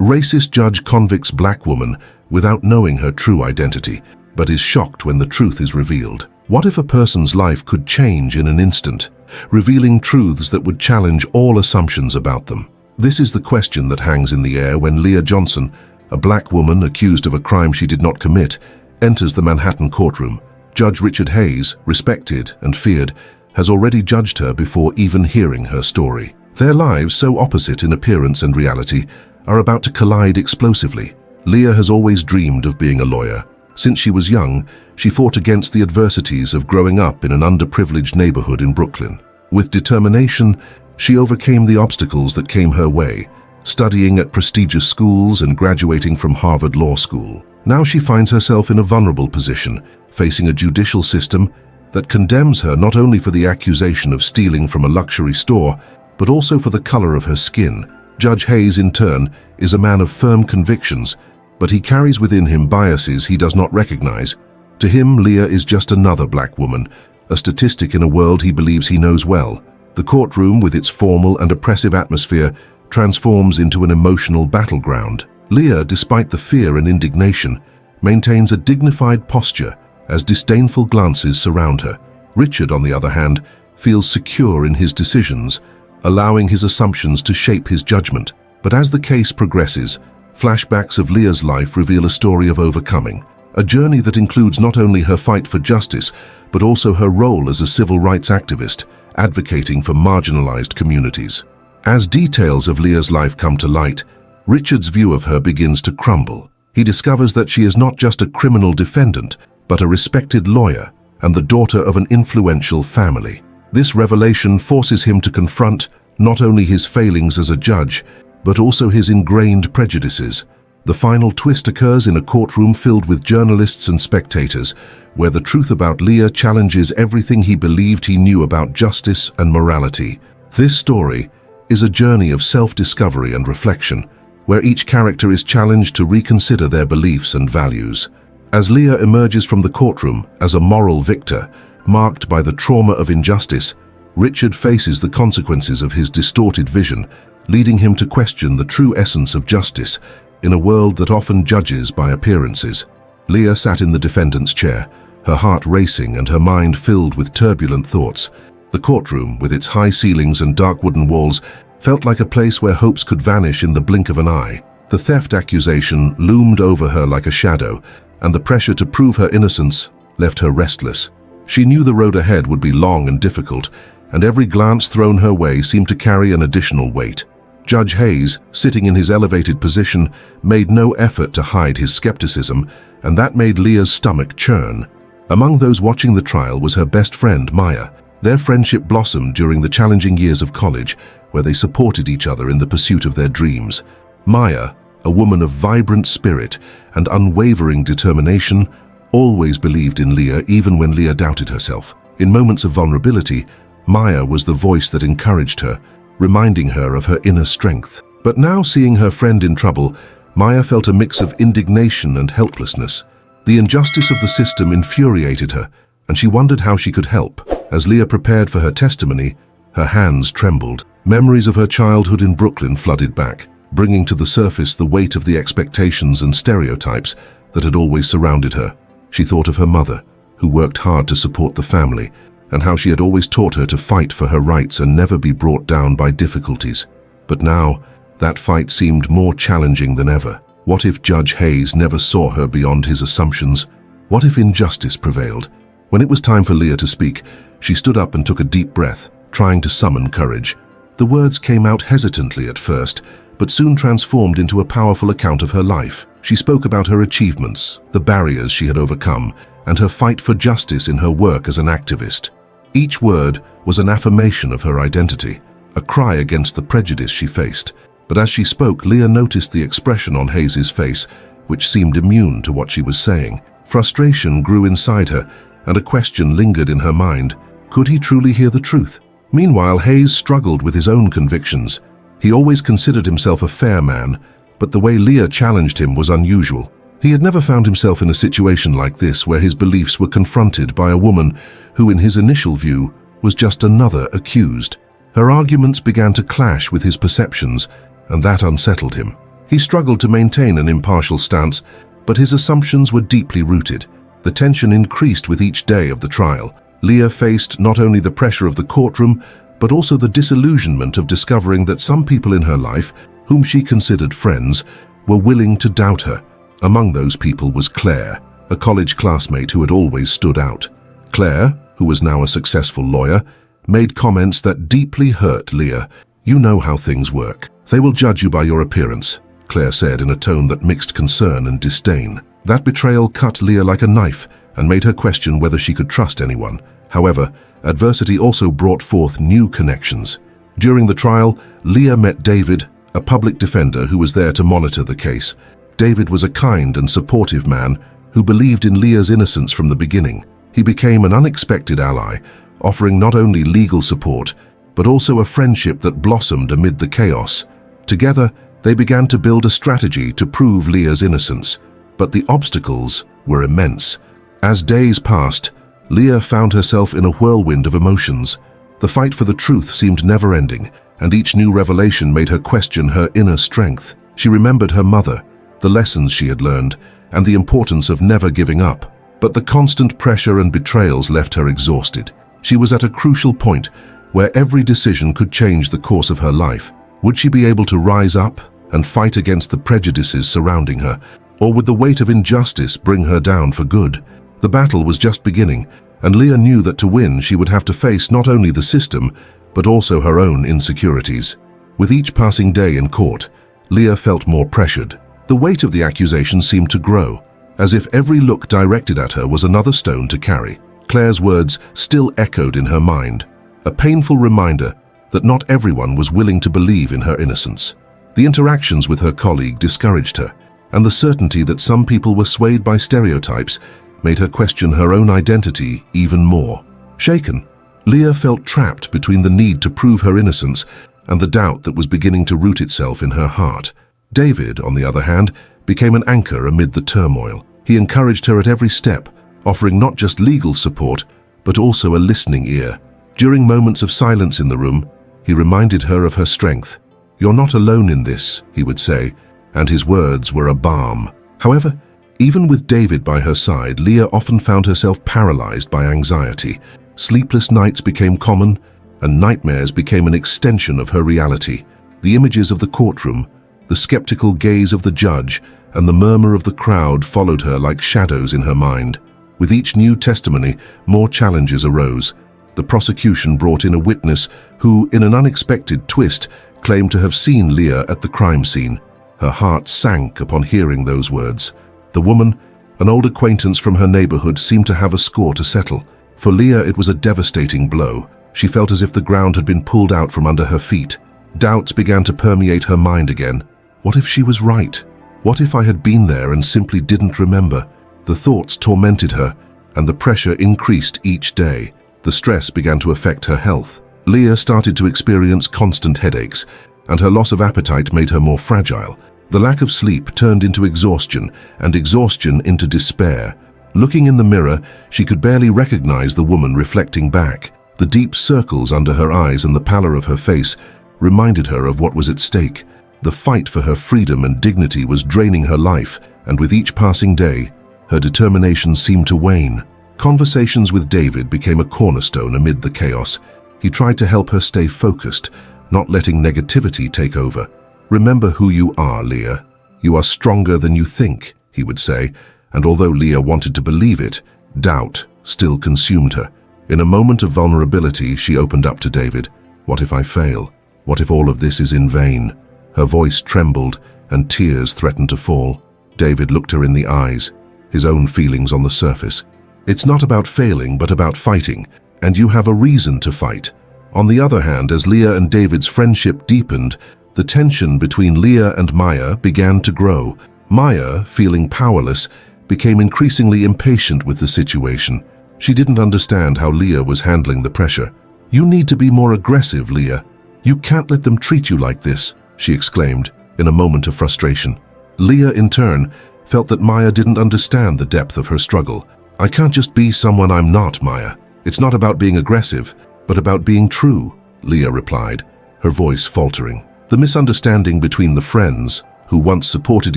Racist judge convicts black woman without knowing her true identity, but is shocked when the truth is revealed. What if a person's life could change in an instant, revealing truths that would challenge all assumptions about them? This is the question that hangs in the air when Leah Johnson, a black woman accused of a crime she did not commit, enters the Manhattan courtroom. Judge Richard Hayes, respected and feared, has already judged her before even hearing her story. Their lives, so opposite in appearance and reality, are about to collide explosively. Leah has always dreamed of being a lawyer. Since she was young, she fought against the adversities of growing up in an underprivileged neighborhood in Brooklyn. With determination, she overcame the obstacles that came her way, studying at prestigious schools and graduating from Harvard Law School. Now she finds herself in a vulnerable position, facing a judicial system that condemns her not only for the accusation of stealing from a luxury store, but also for the color of her skin. Judge Hayes, in turn, is a man of firm convictions, but he carries within him biases he does not recognize. To him, Leah is just another black woman, a statistic in a world he believes he knows well. The courtroom, with its formal and oppressive atmosphere, transforms into an emotional battleground. Leah, despite the fear and indignation, maintains a dignified posture as disdainful glances surround her. Richard, on the other hand, feels secure in his decisions, allowing his assumptions to shape his judgment. But as the case progresses, flashbacks of Leah's life reveal a story of overcoming, a journey that includes not only her fight for justice, but also her role as a civil rights activist, advocating for marginalized communities. As details of Leah's life come to light, Richard's view of her begins to crumble. He discovers that she is not just a criminal defendant, but a respected lawyer and the daughter of an influential family. This revelation forces him to confront not only his failings as a judge, but also his ingrained prejudices. The final twist occurs in a courtroom filled with journalists and spectators, where the truth about Leah challenges everything he believed he knew about justice and morality. This story is a journey of self-discovery and reflection, where each character is challenged to reconsider their beliefs and values. As Leah emerges from the courtroom as a moral victor, marked by the trauma of injustice, Richard faces the consequences of his distorted vision, leading him to question the true essence of justice in a world that often judges by appearances. Leah sat in the defendant's chair, her heart racing and her mind filled with turbulent thoughts. The courtroom, with its high ceilings and dark wooden walls, felt like a place where hopes could vanish in the blink of an eye. The theft accusation loomed over her like a shadow, and the pressure to prove her innocence left her restless. She knew the road ahead would be long and difficult, and every glance thrown her way seemed to carry an additional weight. Judge Hayes, sitting in his elevated position, made no effort to hide his skepticism, and that made Leah's stomach churn. Among those watching the trial was her best friend, Maya. Their friendship blossomed during the challenging years of college, where they supported each other in the pursuit of their dreams. Maya, a woman of vibrant spirit and unwavering determination, always believed in Leah even when Leah doubted herself. In moments of vulnerability, Maya was the voice that encouraged her, reminding her of her inner strength. But now, seeing her friend in trouble, Maya felt a mix of indignation and helplessness. The injustice of the system infuriated her, and she wondered how she could help. As Leah prepared for her testimony, her hands trembled. Memories of her childhood in Brooklyn flooded back, bringing to the surface the weight of the expectations and stereotypes that had always surrounded her. She thought of her mother, who worked hard to support the family, and how she had always taught her to fight for her rights and never be brought down by difficulties. But now, that fight seemed more challenging than ever. What if Judge Hayes never saw her beyond his assumptions? What if injustice prevailed? When it was time for Leah to speak, she stood up and took a deep breath, trying to summon courage. The words came out hesitantly at first, but soon transformed into a powerful account of her life. She spoke about her achievements, the barriers she had overcome, and her fight for justice in her work as an activist. Each word was an affirmation of her identity, a cry against the prejudice she faced. But as she spoke, Leah noticed the expression on Hayes's face, which seemed immune to what she was saying. Frustration grew inside her, and a question lingered in her mind. Could he truly hear the truth? Meanwhile, Hayes struggled with his own convictions. He always considered himself a fair man, but the way Leah challenged him was unusual. He had never found himself in a situation like this, where his beliefs were confronted by a woman who, in his initial view, was just another accused. Her arguments began to clash with his perceptions, and that unsettled him. He struggled to maintain an impartial stance, but his assumptions were deeply rooted. The tension increased with each day of the trial. Leah faced not only the pressure of the courtroom, but also the disillusionment of discovering that some people in her life, whom she considered friends, were willing to doubt her. Among those people was Claire, a college classmate who had always stood out. Claire, who was now a successful lawyer, made comments that deeply hurt Leah. "You know how things work. They will judge you by your appearance," Claire said in a tone that mixed concern and disdain. That betrayal cut Leah like a knife and made her question whether she could trust anyone. However, adversity also brought forth new connections. During the trial, Leah met David, a public defender who was there to monitor the case. David was a kind and supportive man who believed in Leah's innocence from the beginning. He became an unexpected ally, offering not only legal support, but also a friendship that blossomed amid the chaos. Together, they began to build a strategy to prove Leah's innocence, but the obstacles were immense. As days passed, Leah found herself in a whirlwind of emotions. The fight for the truth seemed never-ending, and each new revelation made her question her inner strength. She remembered her mother, the lessons she had learned, and the importance of never giving up. But the constant pressure and betrayals left her exhausted. She was at a crucial point where every decision could change the course of her life. Would she be able to rise up and fight against the prejudices surrounding her, or would the weight of injustice bring her down for good? The battle was just beginning, and Leah knew that to win she would have to face not only the system, but also her own insecurities. With each passing day in court, Leah felt more pressured. The weight of the accusation seemed to grow, as if every look directed at her was another stone to carry. Claire's words still echoed in her mind, a painful reminder that not everyone was willing to believe in her innocence. The interactions with her colleague discouraged her, and the certainty that some people were swayed by stereotypes made her question her own identity even more. Shaken, Leah felt trapped between the need to prove her innocence and the doubt that was beginning to root itself in her heart. David, on the other hand, became an anchor amid the turmoil. He encouraged her at every step, offering not just legal support, but also a listening ear. During moments of silence in the room, he reminded her of her strength. "You're not alone in this," he would say, and his words were a balm. However, even with David by her side, Leah often found herself paralyzed by anxiety. Sleepless nights became common, and nightmares became an extension of her reality. The images of the courtroom, the skeptical gaze of the judge, and the murmur of the crowd followed her like shadows in her mind. With each new testimony, more challenges arose. The prosecution brought in a witness who, in an unexpected twist, claimed to have seen Leah at the crime scene. Her heart sank upon hearing those words. The woman, an old acquaintance from her neighborhood, seemed to have a score to settle. For Leah, it was a devastating blow. She felt as if the ground had been pulled out from under her feet. Doubts began to permeate her mind again. What if she was right? What if I had been there and simply didn't remember? The thoughts tormented her, and the pressure increased each day. The stress began to affect her health. Leah started to experience constant headaches, and her loss of appetite made her more fragile. The lack of sleep turned into exhaustion, and exhaustion into despair. Looking in the mirror, she could barely recognize the woman reflecting back. The deep circles under her eyes and the pallor of her face reminded her of what was at stake. The fight for her freedom and dignity was draining her life, and with each passing day, her determination seemed to wane. Conversations with David became a cornerstone amid the chaos. He tried to help her stay focused, not letting negativity take over. "Remember who you are, Leah. You are stronger than you think," he would say, and although Leah wanted to believe it, doubt still consumed her. In a moment of vulnerability, she opened up to David. "What if I fail? What if all of this is in vain?" Her voice trembled, and tears threatened to fall. David looked her in the eyes, his own feelings on the surface. "It's not about failing, but about fighting, and you have a reason to fight." On the other hand, as Leah and David's friendship deepened, the tension between Leah and Maya began to grow. Maya, feeling powerless, became increasingly impatient with the situation. She didn't understand how Leah was handling the pressure. "You need to be more aggressive, Leah. You can't let them treat you like this," she exclaimed in a moment of frustration. Leah, in turn, felt that Maya didn't understand the depth of her struggle. "I can't just be someone I'm not, Maya. It's not about being aggressive, but about being true," Leah replied, her voice faltering. The misunderstanding between the friends who once supported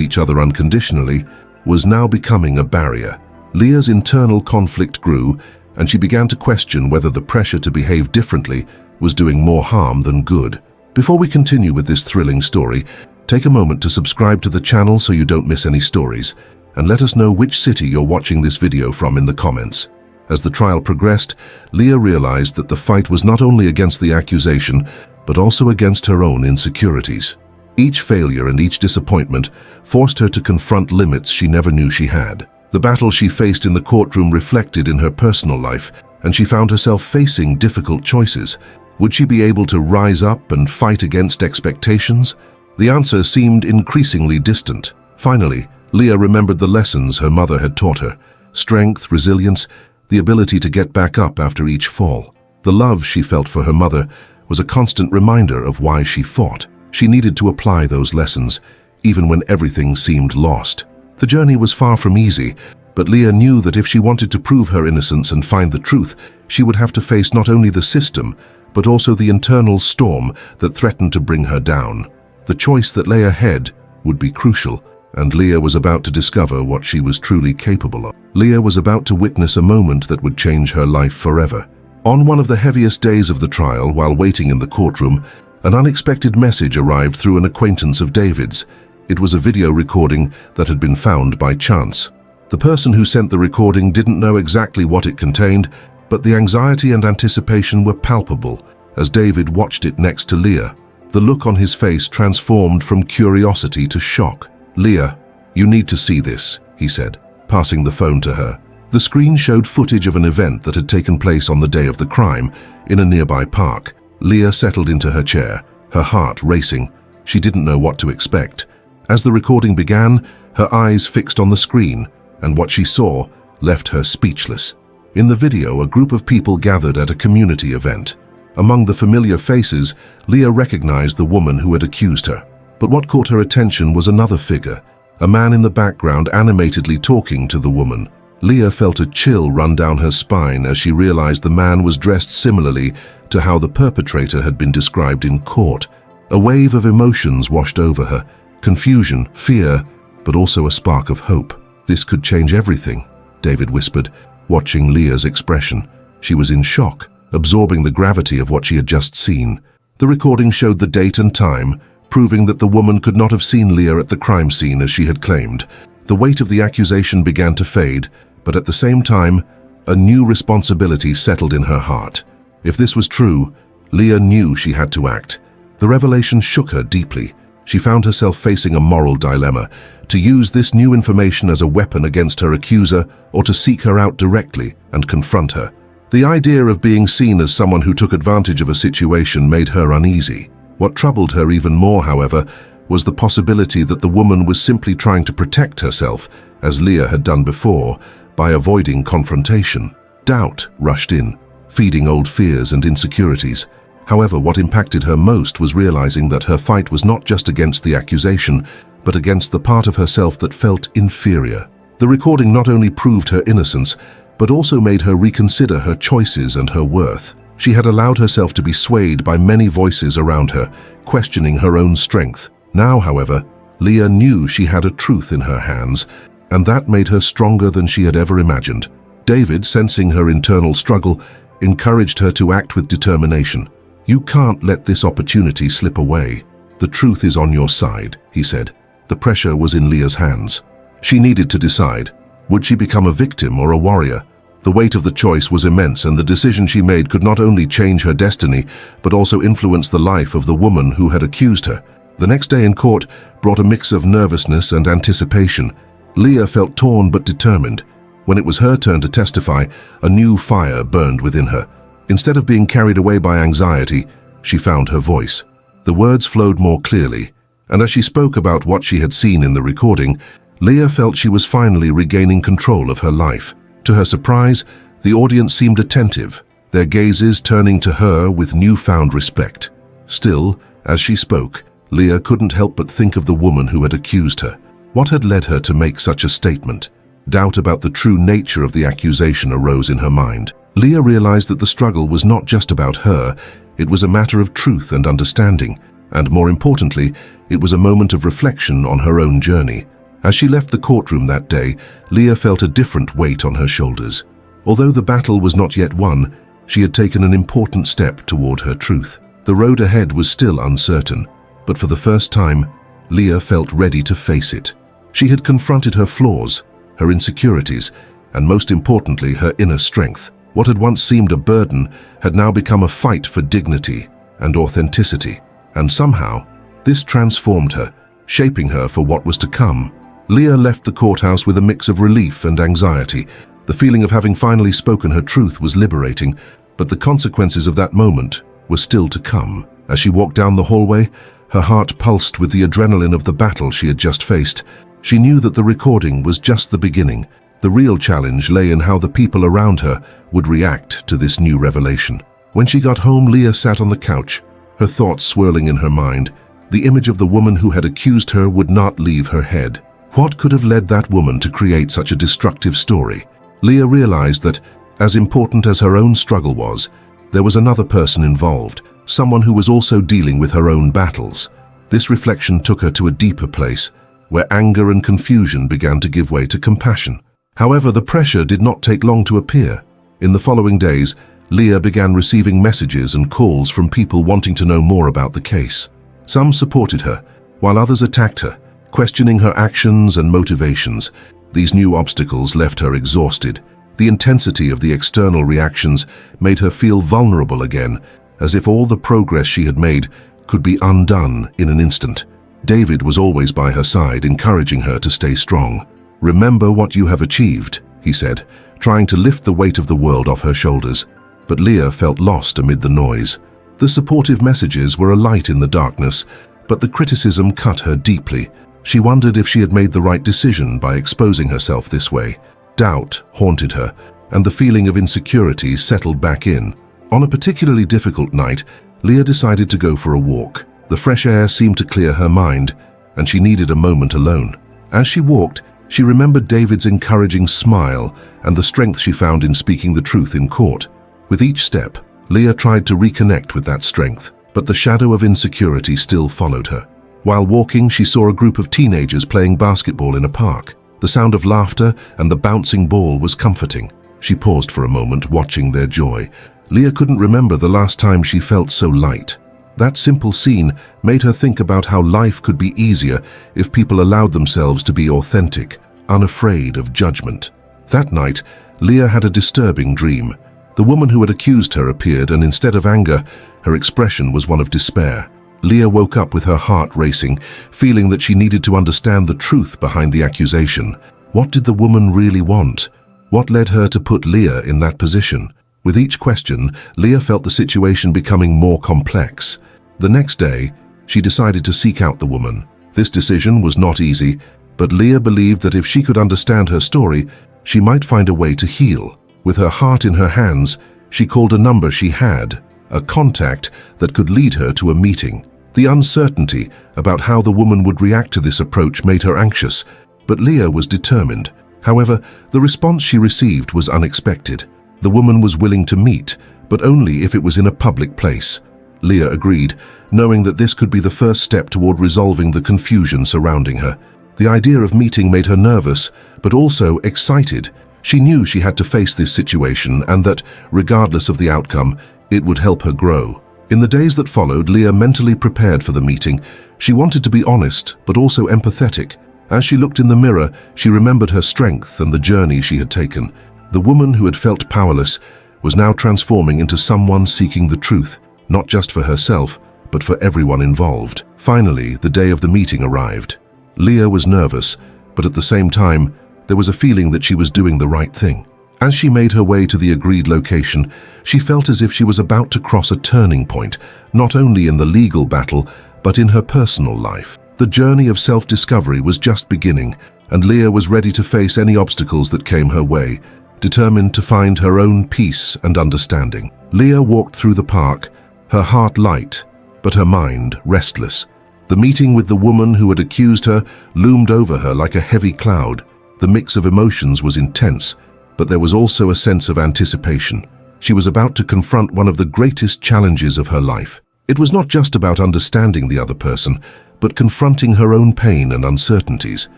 each other unconditionally, was now becoming a barrier. Leah's internal conflict grew, and she began to question whether the pressure to behave differently was doing more harm than good. Before we continue with this thrilling story, take a moment to subscribe to the channel so you don't miss any stories, and let us know which city you're watching this video from in the comments. As the trial progressed, Leah realized that the fight was not only against the accusation, but also against her own insecurities. Each failure and each disappointment forced her to confront limits she never knew she had. The battle she faced in the courtroom reflected in her personal life, and she found herself facing difficult choices. Would she be able to rise up and fight against expectations? The answer seemed increasingly distant. Finally, Leah remembered the lessons her mother had taught her: strength, resilience, the ability to get back up after each fall. The love she felt for her mother was a constant reminder of why she fought. She needed to apply those lessons, even when everything seemed lost. The journey was far from easy, but Leah knew that if she wanted to prove her innocence and find the truth, she would have to face not only the system, but also the internal storm that threatened to bring her down. The choice that lay ahead would be crucial, and Leah was about to discover what she was truly capable of. Leah was about to witness a moment that would change her life forever. On one of the heaviest days of the trial, while waiting in the courtroom, an unexpected message arrived through an acquaintance of David's. It was a video recording that had been found by chance. The person who sent the recording didn't know exactly what it contained, but the anxiety and anticipation were palpable as David watched it next to Leah. The look on his face transformed from curiosity to shock. "Leah, you need to see this," he said, passing the phone to her. The screen showed footage of an event that had taken place on the day of the crime in a nearby park. Leah settled into her chair, her heart racing. She didn't know what to expect. As the recording began, her eyes fixed on the screen, and what she saw left her speechless. In the video, a group of people gathered at a community event. Among the familiar faces, Leah recognized the woman who had accused her. But what caught her attention was another figure, a man in the background animatedly talking to the woman. Leah felt a chill run down her spine as she realized the man was dressed similarly to how the perpetrator had been described in court. A wave of emotions washed over her: confusion, fear, but also a spark of hope. "This could change everything," David whispered, watching Leah's expression. She was in shock, absorbing the gravity of what she had just seen. The recording showed the date and time, proving that the woman could not have seen Leah at the crime scene as she had claimed. The weight of the accusation began to fade, but at the same time, a new responsibility settled in her heart. If this was true, Leah knew she had to act. The revelation shook her deeply. She found herself facing a moral dilemma: to use this new information as a weapon against her accuser, or to seek her out directly and confront her. The idea of being seen as someone who took advantage of a situation made her uneasy. What troubled her even more, however, was the possibility that the woman was simply trying to protect herself, as Leah had done before, by avoiding confrontation. Doubt rushed in, feeding old fears and insecurities. However, what impacted her most was realizing that her fight was not just against the accusation, but against the part of herself that felt inferior. The recording not only proved her innocence, but also made her reconsider her choices and her worth. She had allowed herself to be swayed by many voices around her, questioning her own strength. Now, however, Leah knew she had a truth in her hands, and that made her stronger than she had ever imagined. David, sensing her internal struggle, encouraged her to act with determination. "You can't let this opportunity slip away. The truth is on your side," he said. The pressure was in Leah's hands. She needed to decide. Would she become a victim or a warrior? The weight of the choice was immense, and the decision she made could not only change her destiny, but also influence the life of the woman who had accused her. The next day in court brought a mix of nervousness and anticipation. Leah felt torn but determined. When it was her turn to testify, a new fire burned within her. Instead of being carried away by anxiety, she found her voice. The words flowed more clearly, and as she spoke about what she had seen in the recording, Leah felt she was finally regaining control of her life. To her surprise, the audience seemed attentive, their gazes turning to her with newfound respect. Still, as she spoke, Leah couldn't help but think of the woman who had accused her. What had led her to make such a statement? Doubt about the true nature of the accusation arose in her mind. Leah realized that the struggle was not just about her, it was a matter of truth and understanding. And more importantly, it was a moment of reflection on her own journey. As she left the courtroom that day, Leah felt a different weight on her shoulders. Although the battle was not yet won, she had taken an important step toward her truth. The road ahead was still uncertain, but for the first time, Leah felt ready to face it. She had confronted her flaws, her insecurities, and most importantly, her inner strength. What had once seemed a burden had now become a fight for dignity and authenticity. And somehow, this transformed her, shaping her for what was to come. Leah left the courthouse with a mix of relief and anxiety. The feeling of having finally spoken her truth was liberating, but the consequences of that moment were still to come. As she walked down the hallway, her heart pulsed with the adrenaline of the battle she had just faced. She knew that the recording was just the beginning. The real challenge lay in how the people around her would react to this new revelation. When she got home, Leah sat on the couch, her thoughts swirling in her mind. The image of the woman who had accused her would not leave her head. What could have led that woman to create such a destructive story? Leah realized that, as important as her own struggle was, there was another person involved, someone who was also dealing with her own battles. This reflection took her to a deeper place, where anger and confusion began to give way to compassion. However, the pressure did not take long to appear. In the following days, Leah began receiving messages and calls from people wanting to know more about the case. Some supported her, while others attacked her, questioning her actions and motivations. These new obstacles left her exhausted. The intensity of the external reactions made her feel vulnerable again, as if all the progress she had made could be undone in an instant. David was always by her side, encouraging her to stay strong. "Remember what you have achieved," he said, trying to lift the weight of the world off her shoulders. But Leah felt lost amid the noise. The supportive messages were a light in the darkness, but the criticism cut her deeply. She wondered if she had made the right decision by exposing herself this way. Doubt haunted her, and the feeling of insecurity settled back in. On a particularly difficult night, Leah decided to go for a walk. The fresh air seemed to clear her mind, and she needed a moment alone. As she walked, she remembered David's encouraging smile and the strength she found in speaking the truth in court. With each step, Leah tried to reconnect with that strength, but the shadow of insecurity still followed her. While walking, she saw a group of teenagers playing basketball in a park. The sound of laughter and the bouncing ball was comforting. She paused for a moment, watching their joy. Leah couldn't remember the last time she felt so light. That simple scene made her think about how life could be easier if people allowed themselves to be authentic, unafraid of judgment. That night, Leah had a disturbing dream. The woman who had accused her appeared, and instead of anger, her expression was one of despair. Leah woke up with her heart racing, feeling that she needed to understand the truth behind the accusation. What did the woman really want? What led her to put Leah in that position? With each question, Leah felt the situation becoming more complex. The next day, she decided to seek out the woman. This decision was not easy, but Leah believed that if she could understand her story, she might find a way to heal. With her heart in her hands, she called a number she had, a contact that could lead her to a meeting. The uncertainty about how the woman would react to this approach made her anxious, but Leah was determined. However, the response she received was unexpected. The woman was willing to meet, but only if it was in a public place. Leah agreed, knowing that this could be the first step toward resolving the confusion surrounding her. The idea of meeting made her nervous, but also excited. She knew she had to face this situation and that, regardless of the outcome, it would help her grow. In the days that followed, Leah mentally prepared for the meeting. She wanted to be honest, but also empathetic. As she looked in the mirror, she remembered her strength and the journey she had taken. The woman who had felt powerless was now transforming into someone seeking the truth, not just for herself, but for everyone involved. Finally, the day of the meeting arrived. Leah was nervous, but at the same time, there was a feeling that she was doing the right thing. As she made her way to the agreed location, she felt as if she was about to cross a turning point, not only in the legal battle, but in her personal life. The journey of self-discovery was just beginning, and Leah was ready to face any obstacles that came her way, determined to find her own peace and understanding. Leah walked through the park, her heart light, but her mind restless. The meeting with the woman who had accused her loomed over her like a heavy cloud. The mix of emotions was intense, but there was also a sense of anticipation. She was about to confront one of the greatest challenges of her life. It was not just about understanding the other person, but confronting her own pain and uncertainties.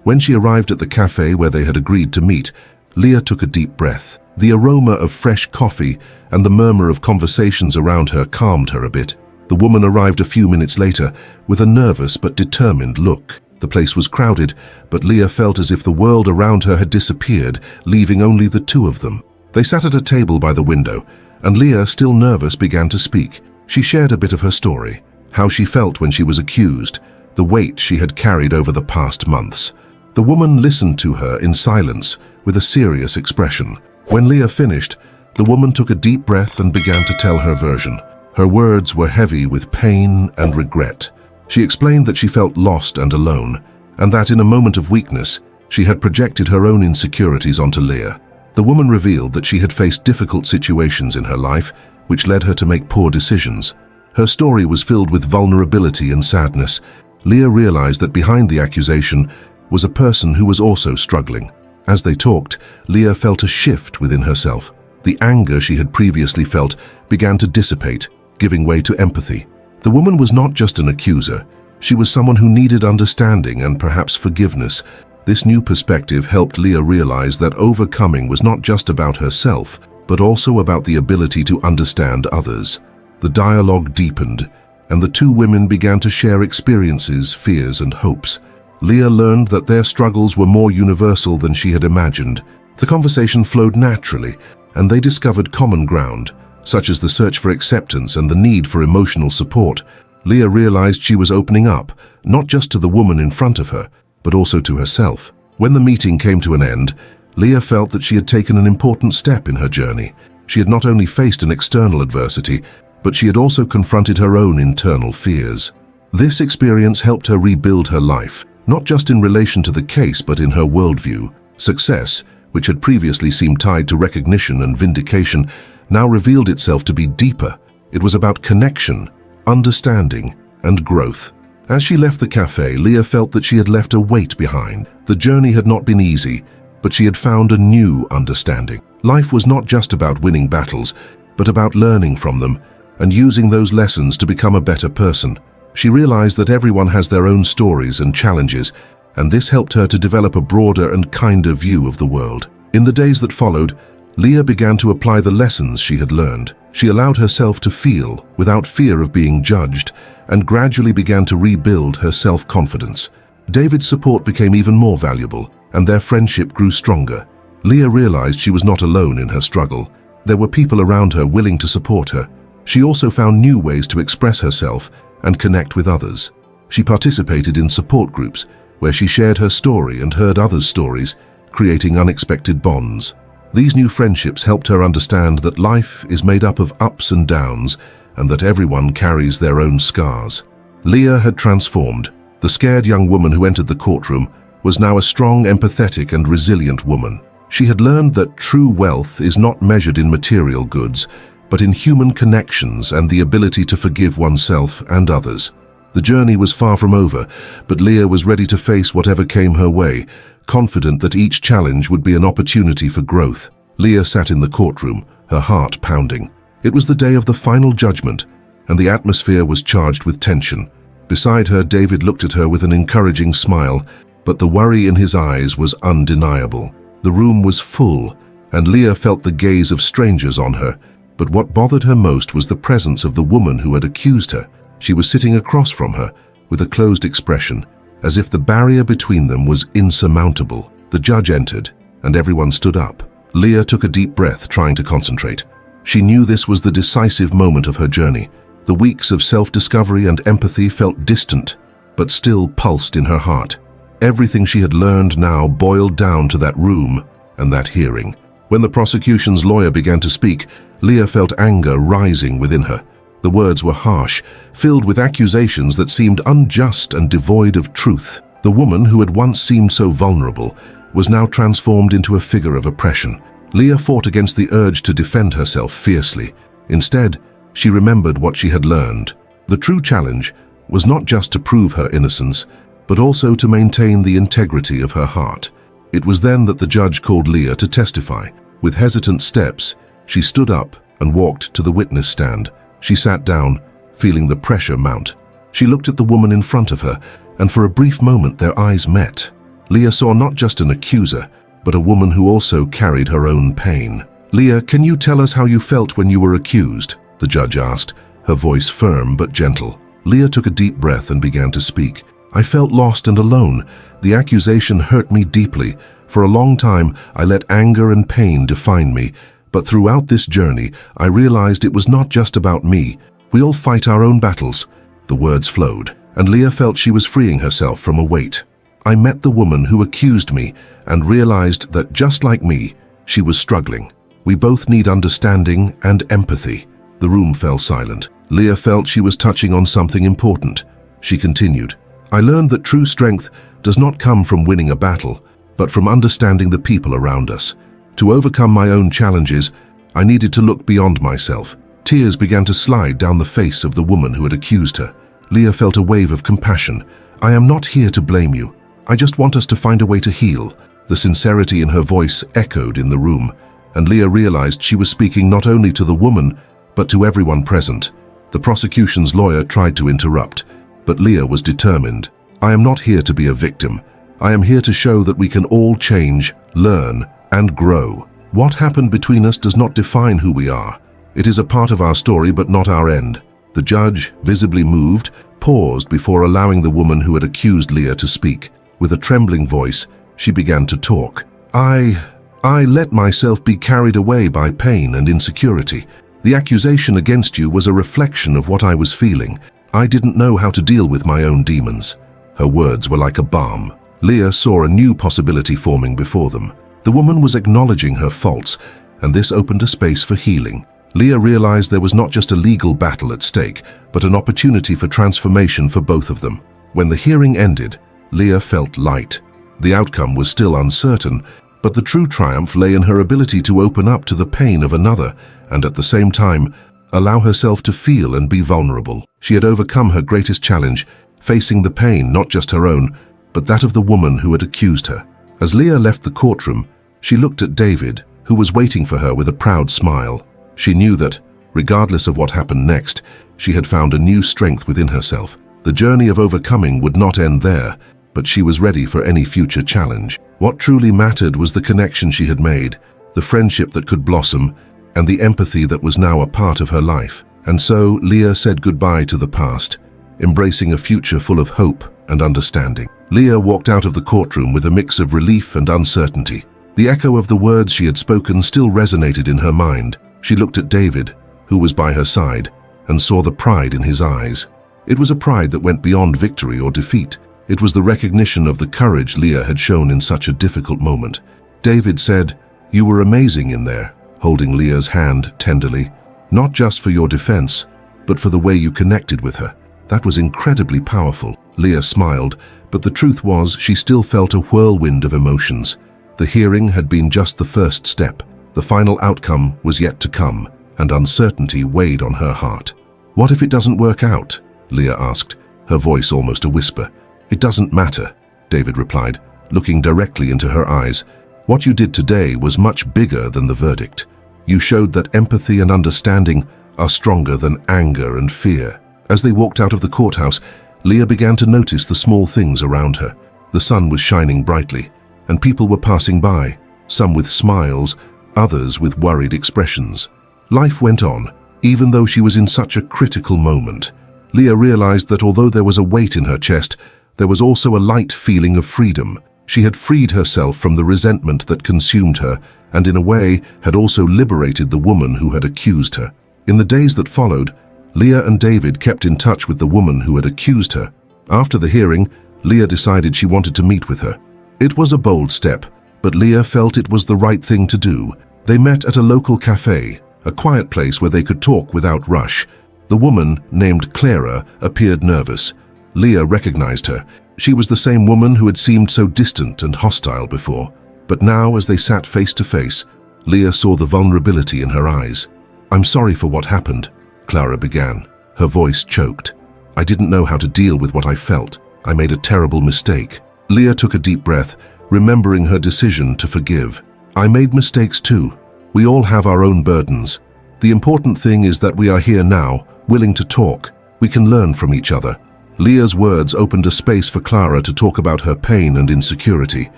When she arrived at the cafe where they had agreed to meet, Leah took a deep breath. The aroma of fresh coffee and the murmur of conversations around her calmed her a bit. The woman arrived a few minutes later with a nervous but determined look. The place was crowded, but Leah felt as if the world around her had disappeared, leaving only the two of them. They sat at a table by the window, and Leah, still nervous, began to speak. She shared a bit of her story, how she felt when she was accused, the weight she had carried over the past months. The woman listened to her in silence, with a serious expression. When Leah finished, the woman took a deep breath and began to tell her version. Her words were heavy with pain and regret. She explained that she felt lost and alone, and that in a moment of weakness, she had projected her own insecurities onto Leah. The woman revealed that she had faced difficult situations in her life, which led her to make poor decisions. Her story was filled with vulnerability and sadness. Leah realized that behind the accusation was a person who was also struggling. As they talked, Leah felt a shift within herself. The anger she had previously felt began to dissipate, giving way to empathy. The woman was not just an accuser. She was someone who needed understanding and perhaps forgiveness. This new perspective helped Leah realize that overcoming was not just about herself, but also about the ability to understand others. The dialogue deepened, and the two women began to share experiences, fears, and hopes. Leah learned that their struggles were more universal than she had imagined. The conversation flowed naturally, and they discovered common ground, such as the search for acceptance and the need for emotional support. Leah realized she was opening up, not just to the woman in front of her, but also to herself. When the meeting came to an end, Leah felt that she had taken an important step in her journey. She had not only faced an external adversity, but she had also confronted her own internal fears. This experience helped her rebuild her life, not just in relation to the case but in her worldview. Success, which had previously seemed tied to recognition and vindication, now revealed itself to be deeper. It was about connection, understanding, and growth. As she left the cafe, Leah felt that she had left a weight behind. The journey had not been easy, but she had found a new understanding. Life was not just about winning battles, but about learning from them and using those lessons to become a better person. She realized that everyone has their own stories and challenges, and this helped her to develop a broader and kinder view of the world. In the days that followed, Leah began to apply the lessons she had learned. She allowed herself to feel without fear of being judged and gradually began to rebuild her self-confidence. David's support became even more valuable, and their friendship grew stronger. Leah realized she was not alone in her struggle. There were people around her willing to support her. She also found new ways to express herself and connect with others. She participated in support groups where she shared her story and heard others' stories, creating unexpected bonds. These new friendships helped her understand that life is made up of ups and downs and that everyone carries their own scars. Leah had transformed. The scared young woman who entered the courtroom was now a strong, empathetic, and resilient woman. She had learned that true wealth is not measured in material goods, but in human connections and the ability to forgive oneself and others. The journey was far from over, but Leah was ready to face whatever came her way, confident that each challenge would be an opportunity for growth. Leah sat in the courtroom, her heart pounding. It was the day of the final judgment, and the atmosphere was charged with tension. Beside her, David looked at her with an encouraging smile, but the worry in his eyes was undeniable. The room was full, and Leah felt the gaze of strangers on her, but what bothered her most was the presence of the woman who had accused her. She was sitting across from her, with a closed expression, as if the barrier between them was insurmountable. The judge entered, and everyone stood up. Leah took a deep breath, trying to concentrate. She knew this was the decisive moment of her journey. The weeks of self-discovery and empathy felt distant, but still pulsed in her heart. Everything she had learned now boiled down to that room and that hearing. When the prosecution's lawyer began to speak, Leah felt anger rising within her. The words were harsh, filled with accusations that seemed unjust and devoid of truth. The woman who had once seemed so vulnerable was now transformed into a figure of oppression. Leah fought against the urge to defend herself fiercely. Instead, she remembered what she had learned. The true challenge was not just to prove her innocence, but also to maintain the integrity of her heart. It was then that the judge called Leah to testify. With hesitant steps, she stood up and walked to the witness stand. She sat down, feeling the pressure mount. She looked at the woman in front of her, and for a brief moment their eyes met. Leah saw not just an accuser, but a woman who also carried her own pain. "Leah, can you tell us how you felt when you were accused?" the judge asked, her voice firm but gentle. Leah took a deep breath and began to speak. "I felt lost and alone. The accusation hurt me deeply. For a long time, I let anger and pain define me. But throughout this journey, I realized it was not just about me. We all fight our own battles." The words flowed, and Leah felt she was freeing herself from a weight. "I met the woman who accused me and realized that just like me, she was struggling. We both need understanding and empathy." The room fell silent. Leah felt she was touching on something important. She continued, "I learned that true strength does not come from winning a battle, but from understanding the people around us. To overcome my own challenges, I needed to look beyond myself." Tears began to slide down the face of the woman who had accused her. Leah felt a wave of compassion. "I am not here to blame you. I just want us to find a way to heal." The sincerity in her voice echoed in the room, and Leah realized she was speaking not only to the woman, but to everyone present. The prosecution's lawyer tried to interrupt, but Leah was determined. "I am not here to be a victim. I am here to show that we can all change, learn, and grow. What happened between us does not define who we are. It is a part of our story, but not our end." The judge, visibly moved, paused before allowing the woman who had accused Leah to speak. With a trembling voice, she began to talk. I let myself be carried away by pain and insecurity. The accusation against you was a reflection of what I was feeling. I didn't know how to deal with my own demons." Her words were like a balm. Leah saw a new possibility forming before them. The woman was acknowledging her faults, and this opened a space for healing. Leah realized there was not just a legal battle at stake, but an opportunity for transformation for both of them. When the hearing ended, Leah felt light. The outcome was still uncertain, but the true triumph lay in her ability to open up to the pain of another, and at the same time, allow herself to feel and be vulnerable. She had overcome her greatest challenge, facing the pain, not just her own, but that of the woman who had accused her. As Leah left the courtroom, she looked at David, who was waiting for her with a proud smile. She knew that, regardless of what happened next, she had found a new strength within herself. The journey of overcoming would not end there, but she was ready for any future challenge. What truly mattered was the connection she had made, the friendship that could blossom, and the empathy that was now a part of her life. And so Leah said goodbye to the past, embracing a future full of hope and understanding. Leah walked out of the courtroom with a mix of relief and uncertainty. The echo of the words she had spoken still resonated in her mind. She looked at David, who was by her side, and saw the pride in his eyes. It was a pride that went beyond victory or defeat. It was the recognition of the courage Leah had shown in such a difficult moment. David said, "You were amazing in there," holding Leah's hand tenderly, "not just for your defense, but for the way you connected with her. That was incredibly powerful." Leah smiled, but the truth was she still felt a whirlwind of emotions. The hearing had been just the first step. The final outcome was yet to come, and uncertainty weighed on her heart. "What if it doesn't work out?" Leah asked, her voice almost a whisper. "It doesn't matter," David replied, looking directly into her eyes. "What you did today was much bigger than the verdict. You showed that empathy and understanding are stronger than anger and fear." As they walked out of the courthouse, Leah began to notice the small things around her. The sun was shining brightly, and people were passing by, some with smiles, others with worried expressions. Life went on, even though she was in such a critical moment. Leah realized that although there was a weight in her chest, there was also a light feeling of freedom. She had freed herself from the resentment that consumed her, and in a way had also liberated the woman who had accused her. In the days that followed, Leah and David kept in touch with the woman who had accused her. After the hearing, Leah decided she wanted to meet with her. It was a bold step, but Leah felt it was the right thing to do. They met at a local cafe, a quiet place where they could talk without rush. The woman, named Clara, appeared nervous. Leah recognized her. She was the same woman who had seemed so distant and hostile before. But now, as they sat face to face, Leah saw the vulnerability in her eyes. "I'm sorry for what happened," Clara began. Her voice choked. "I didn't know how to deal with what I felt. I made a terrible mistake." Leah took a deep breath, remembering her decision to forgive. "I made mistakes too. We all have our own burdens. The important thing is that we are here now, willing to talk. We can learn from each other." Leah's words opened a space for Clara to talk about her pain and insecurity.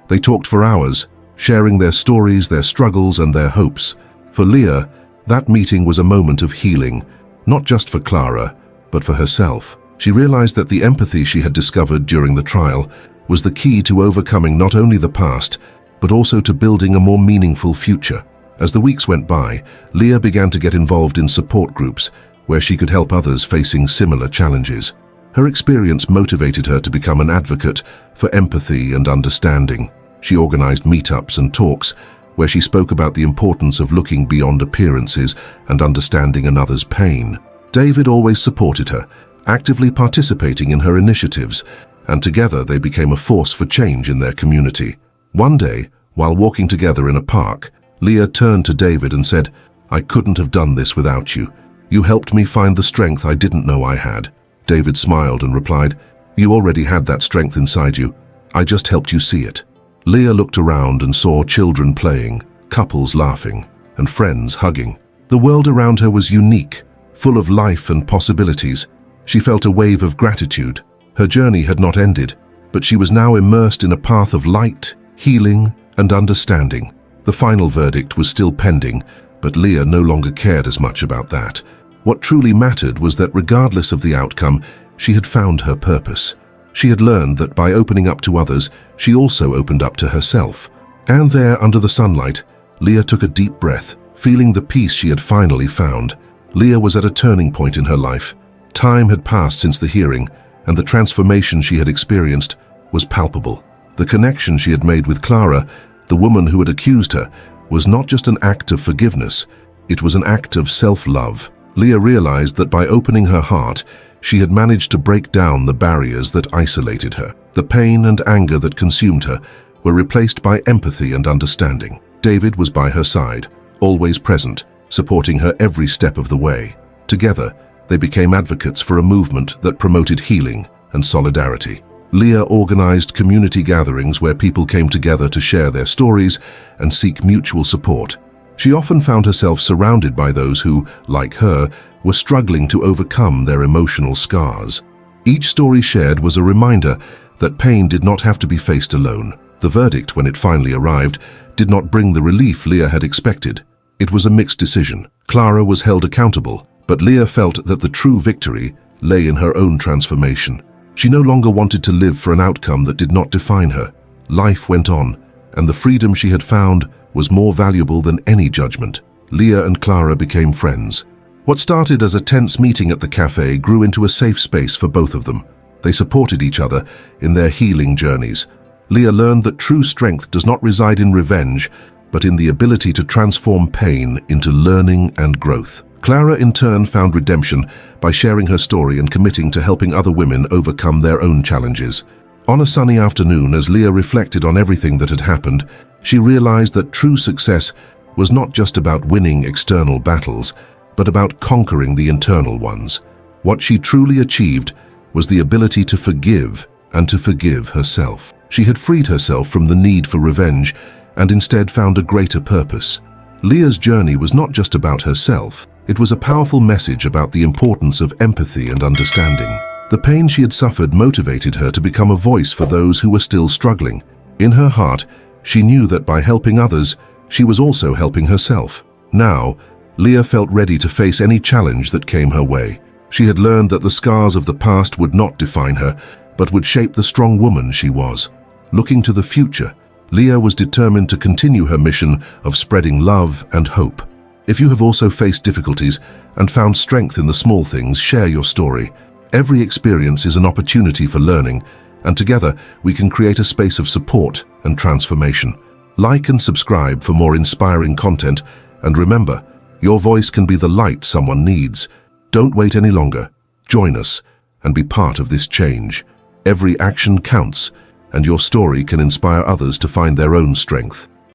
They talked for hours, sharing their stories, their struggles, and their hopes. For Leah, that meeting was a moment of healing, not just for Clara, but for herself. She realized that the empathy she had discovered during the trial was the key to overcoming not only the past, but also to building a more meaningful future. As the weeks went by, Leah began to get involved in support groups where she could help others facing similar challenges. Her experience motivated her to become an advocate for empathy and understanding. She organized meetups and talks where she spoke about the importance of looking beyond appearances and understanding another's pain. David always supported her, actively participating in her initiatives, and together they became a force for change in their community. One day, while walking together in a park, Leah turned to David and said, "I couldn't have done this without you. You helped me find the strength I didn't know I had." David smiled and replied, "You already had that strength inside you. I just helped you see it." Leah looked around and saw children playing, couples laughing, and friends hugging. The world around her was unique, full of life and possibilities. She felt a wave of gratitude. Her journey had not ended, but she was now immersed in a path of light, healing, and understanding. The final verdict was still pending, but Leah no longer cared as much about that. What truly mattered was that regardless of the outcome, she had found her purpose. She had learned that by opening up to others, she also opened up to herself. And there, under the sunlight, Leah took a deep breath, feeling the peace she had finally found. Leah was at a turning point in her life. Time had passed since the hearing, and the transformation she had experienced was palpable. The connection she had made with Clara, the woman who had accused her, was not just an act of forgiveness, it was an act of self-love. Leah realized that by opening her heart, she had managed to break down the barriers that isolated her. The pain and anger that consumed her were replaced by empathy and understanding. David was by her side, always present, supporting her every step of the way. Together, they became advocates for a movement that promoted healing and solidarity. Leah organized community gatherings where people came together to share their stories and seek mutual support. She often found herself surrounded by those who, like her, were struggling to overcome their emotional scars. Each story shared was a reminder that pain did not have to be faced alone. The verdict, when it finally arrived, did not bring the relief Leah had expected. It was a mixed decision. Clara was held accountable, but Leah felt that the true victory lay in her own transformation. She no longer wanted to live for an outcome that did not define her. Life went on, and the freedom she had found was more valuable than any judgment. Leah and Clara became friends. What started as a tense meeting at the cafe grew into a safe space for both of them. They supported each other in their healing journeys. Leah learned that true strength does not reside in revenge, but in the ability to transform pain into learning and growth. Clara, in turn, found redemption by sharing her story and committing to helping other women overcome their own challenges. On a sunny afternoon, as Leah reflected on everything that had happened, she realized that true success was not just about winning external battles, but about conquering the internal ones. What she truly achieved was the ability to forgive and to forgive herself. She had freed herself from the need for revenge and instead found a greater purpose. Leah's journey was not just about herself. It was a powerful message about the importance of empathy and understanding. The pain she had suffered motivated her to become a voice for those who were still struggling. In her heart, she knew that by helping others, she was also helping herself. Now, Leah felt ready to face any challenge that came her way. She had learned that the scars of the past would not define her, but would shape the strong woman she was. Looking to the future, Leah was determined to continue her mission of spreading love and hope. If you have also faced difficulties and found strength in the small things, share your story. Every experience is an opportunity for learning, and together we can create a space of support and transformation. Like and subscribe for more inspiring content, and remember, your voice can be the light someone needs. Don't wait any longer. Join us and be part of this change. Every action counts, and your story can inspire others to find their own strength.